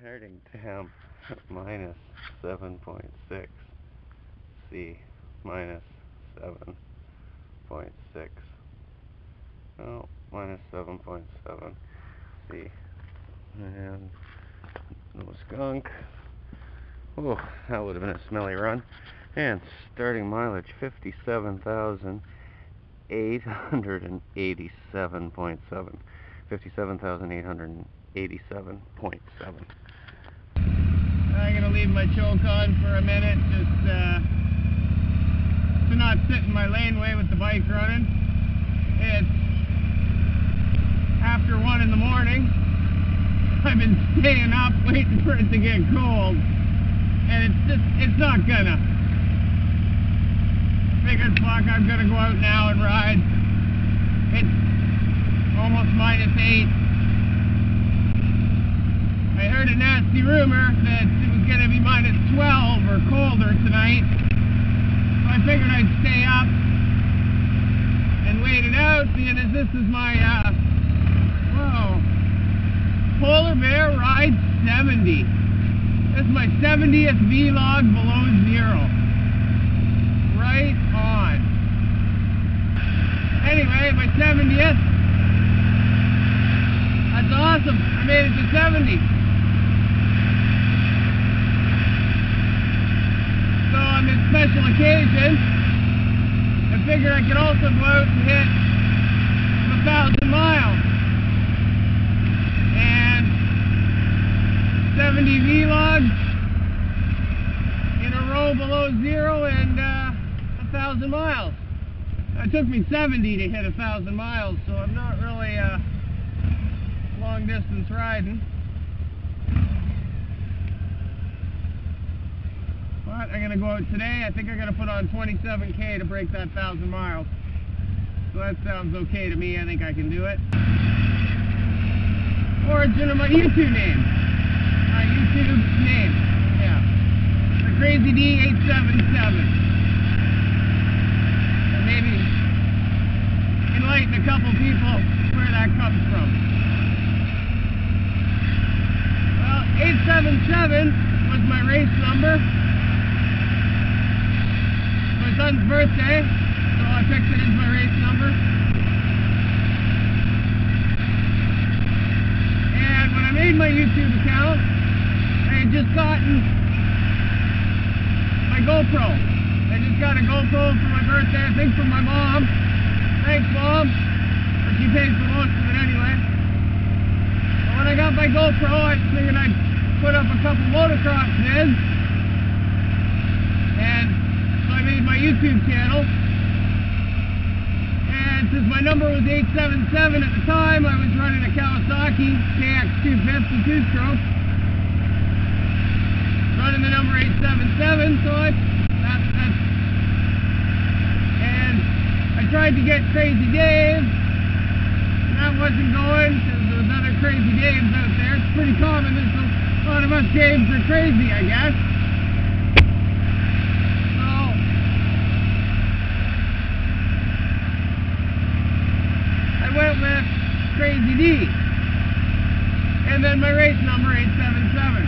Starting temp minus 7.6. C minus 7.6. Oh, minus 7.7. C. And no skunk. Oh, that would have been a smelly run. And starting mileage 57,887.7. 57,887.7. I'm going to leave my choke on for a minute, just to not sit in my laneway with the bike running. It's after 1 in the morning. I've been staying up waiting for it to get cold, and it's not gonna. Figured, fuck, I'm gonna go out now and ride. It's almost -8. I heard a nasty rumor that it was going to be -12 or colder tonight, so I figured I'd stay up and wait it out, seeing as this is my, whoa, Polar Bear Ride 70. This is my 70th vlog below zero. Right on. Anyway, my 70th. That's awesome. I made it to 70. So on this special occasion, I figured I could also go out and hit 1,000 miles. And 70 vlogs in a row below zero and 1,000 miles. It took me 70 to hit 1,000 miles, so I'm not really long distance riding. But I'm going to go out today. I think I'm going to put on 27K to break that 1,000 miles. So that sounds okay to me. I think I can do it. Origin of my YouTube name. My YouTube name. Yeah. The Crazy D 877. And maybe enlighten a couple people where that comes from. 877 was my race number. My son's birthday, so I picked it as my race number. And when I made my YouTube account, I had just gotten my GoPro. I just got a GoPro for my birthday, I think from my mom. Thanks, Mom. Or she paid for most of it anyway. When I got my GoPro, I figured I'd put up a couple motocross vids, and so I made my YouTube channel. And since my number was 877 at the time, I was running a Kawasaki KX250 two-stroke, running the number 877. So and I tried to get Crazy Dave, and that wasn't going. There's other Crazy Daves out there. It's pretty common. There's a lot of us Daves are crazy, I guess. So I went with Crazy D. And then my race number 877.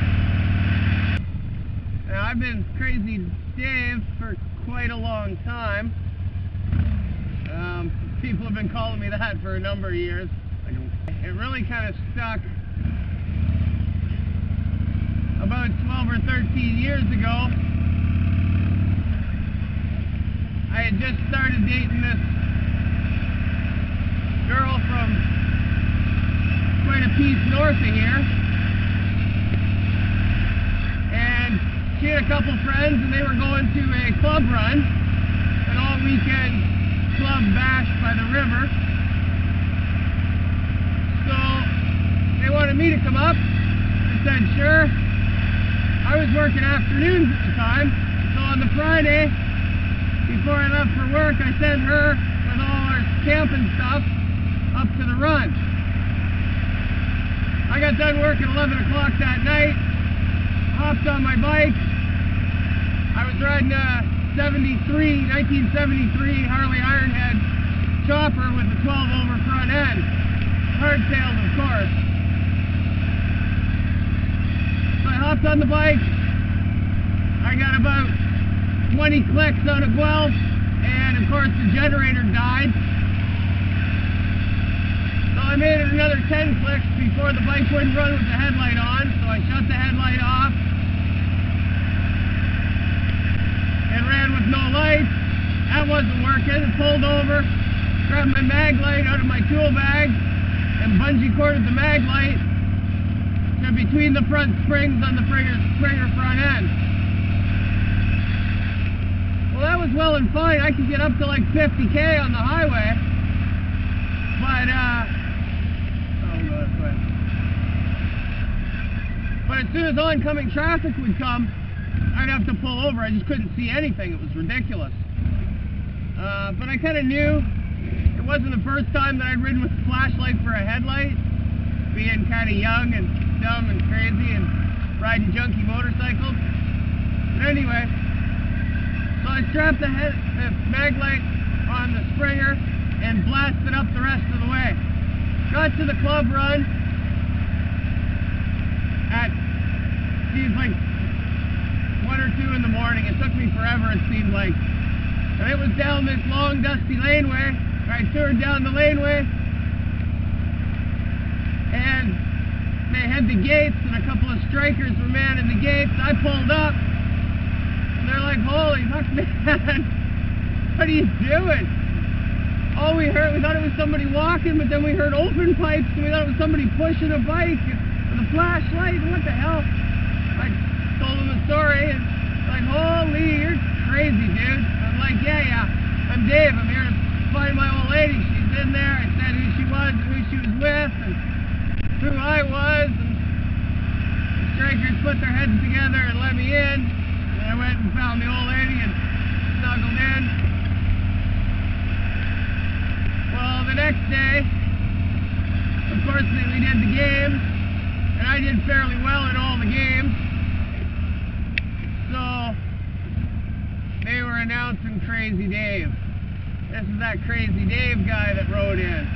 Now I've been Crazy Dave for quite a long time. People have been calling me that for a number of years. It really kind of stuck about 12 or 13 years ago. I had just started dating this girl from quite a piece north of here, and she had a couple friends, and they were going to a club run, an all-weekend club bash by the river. So they wanted me to come up. I said sure. I was working afternoons at the time, so on the Friday before I left for work, I sent her with all our camping stuff up to the run. I got done work at 11 o'clock that night, hopped on my bike. I was riding a 1973 Harley Ironhead chopper with a 12 over front end. Hardtailed, of course. hopped on the bike. I got about 20 clicks out of Guelph, and of course the generator died. So I made it another 10 clicks before the bike wouldn't run with the headlight on, so I shut the headlight off. It ran with no lights. That wasn't working. I pulled over, grabbed my mag light out of my tool bag, and bungee corded the mag light to between the front springs on the Springer front end. Well, that was well and fine. I could get up to like 50k on the highway, but but as soon as oncoming traffic would come, I'd have to pull over. I just couldn't see anything. It was ridiculous. But I kind of knew it wasn't the first time that I'd ridden with a flashlight for a headlight, being kind of young and dumb and crazy and riding junky motorcycles. But anyway, so I strapped the mag light on the Springer and blasted up the rest of the way. Got to the club run at, seems like 1 or 2 in the morning. It took me forever, it seemed like. And it was down this long, dusty laneway. I toured down the laneway, and they had the gates, and a couple of strikers were manning the gates. I pulled up, and they're like, "Holy fuck, man, what are you doing?" All we heard, we thought it was somebody walking, but then we heard open pipes, and we thought it was somebody pushing a bike with a flashlight. What the hell? I told them the story, and like, "Holy, you're crazy, dude." I'm like, yeah, I'm Dave. I'm here to find my old lady. She's in there. I said who she was and who she was with and who I was. And the strikers put their heads together and let me in. And I went and found the old lady and snuggled in. Well, the next day, of course, we did the games, and I did fairly well in all the games. So they were announcing Crazy Dave. This is that Crazy Dave guy that rode in.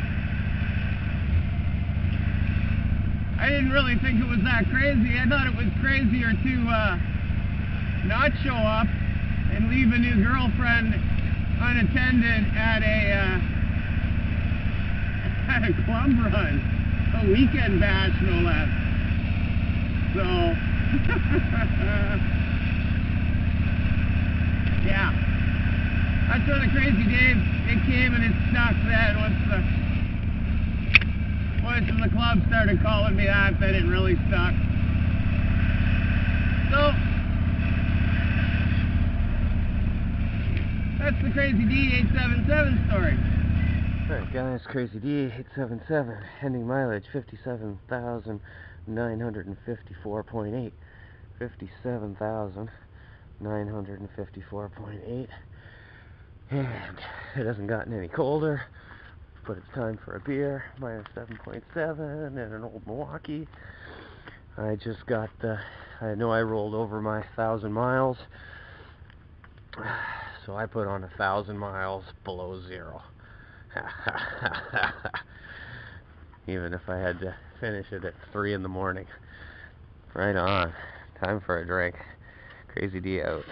I didn't really think it was that crazy. I thought it was crazier to not show up and leave a new girlfriend unattended at a club run. A weekend bash, no less. So, yeah. That's where the Crazy Dave, it came and it stuck then. Once the boys from the club started calling me that, then it really stuck. So, that's the Crazy D877 story. Alright guys, Crazy D877, ending mileage 57,954.8. 57,954.8. And it hasn't gotten any colder, but it's time for a beer. Minus 7.7 and an old Milwaukee. I just got I know I rolled over my 1,000 miles, so I put on 1,000 miles below zero. Even if I had to finish it at 3 in the morning. Right on. Time for a drink. Crazy D out.